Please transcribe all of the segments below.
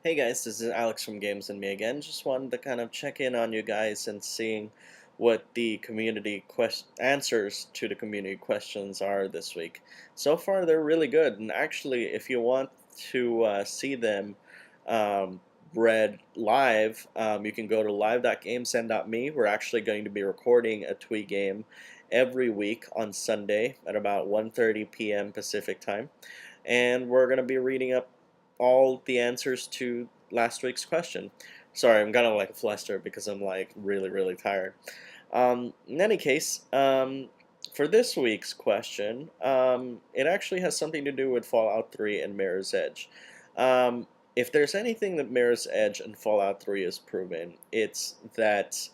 Hey guys, this is Alex from Games and Me again. Just wanted to kind of check in on you guys and seeing what the community answers to the community questions are this week. So far, they're really good, and actually, if you want to see them um, read live, you can go to live.gamesend.me. We're actually going to be recording a Twee game every week on Sunday at about 1:30 p.m. Pacific time, and we're going to be reading up all the answers to last week's question. Sorry, I'm kind of like flustered because I'm like really tired. In any case, for this week's question, it actually has something to do with Fallout 3 and Mirror's Edge. Um, if there's anything that Mirror's Edge and Fallout 3 has proven, it's that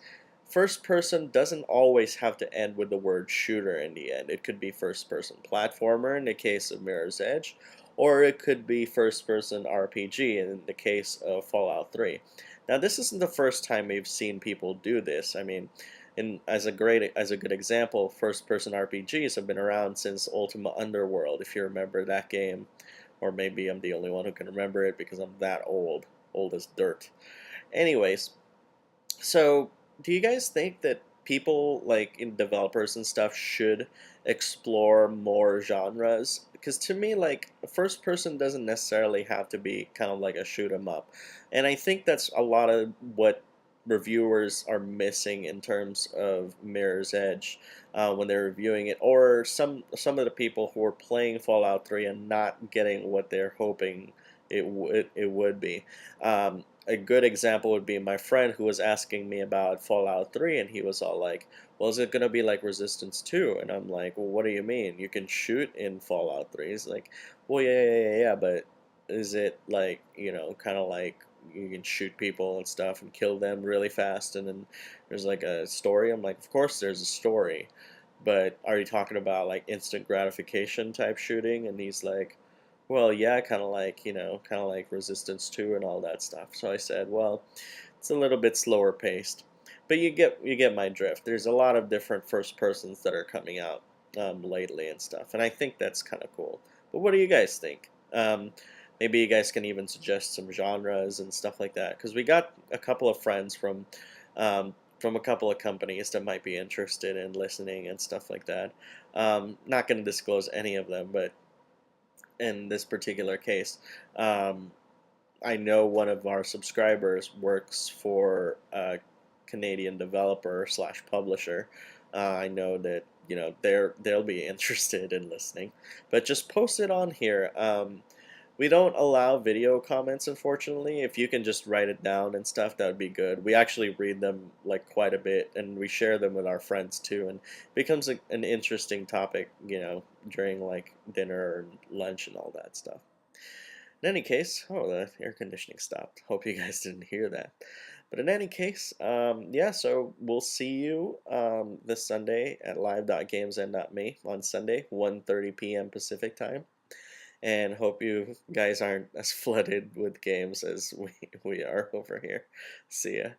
first person doesn't always have to end with the word shooter in the end. It could be first person platformer in the case of Mirror's Edge, or it could be first person RPG in the case of Fallout 3. Now, this isn't the first time we've seen people do this. I mean, as a good example, first person RPGs have been around since Ultima Underworld, if you remember that game, or maybe I'm the only one who can remember it because I'm that old as dirt. Anyways, so, do you guys think that people like in developers and stuff should explore more genres? Because to me, like first person doesn't necessarily have to be kind of like a shoot 'em up, and I think that's a lot of what reviewers are missing in terms of Mirror's Edge when they're reviewing it, or some of the people who are playing Fallout 3 and not getting what they're hoping it would be. A good example would be my friend who was asking me about Fallout 3, and he was all like, well, is it going to be like Resistance 2? And I'm like, well, what do you mean? You can shoot in Fallout 3. He's like, well, yeah, but is it like, kind of like you can shoot people and stuff and kill them really fast, and then there's like a story? I'm like, of course there's a story, but are you talking about like instant gratification type shooting? And he's like, well, yeah, kind of like Resistance 2 and all that stuff. So I said, well, it's a little bit slower paced, but you get my drift. There's a lot of different first persons that are coming out lately and stuff, and I think that's kind of cool. But what do you guys think? Maybe you guys can even suggest some genres and stuff like that, because we got a couple of friends from a couple of companies that might be interested in listening and stuff like that. Not going to disclose any of them, but in this particular case. Um, I know one of our subscribers works for a Canadian developer slash publisher. I know that they'll be interested in listening, but just post it on here. We don't allow video comments, unfortunately. If you can just write it down and stuff, that would be good. We actually read them like quite a bit, and we share them with our friends too, and it becomes an interesting topic, during like dinner and lunch and all that stuff. In any case, oh, the air conditioning stopped. Hope you guys didn't hear that. But in any case, yeah, so we'll see you this Sunday at live.gamesend.me on Sunday, 1:30 p.m. Pacific time. And hope you guys aren't as flooded with games as we are over here. See ya.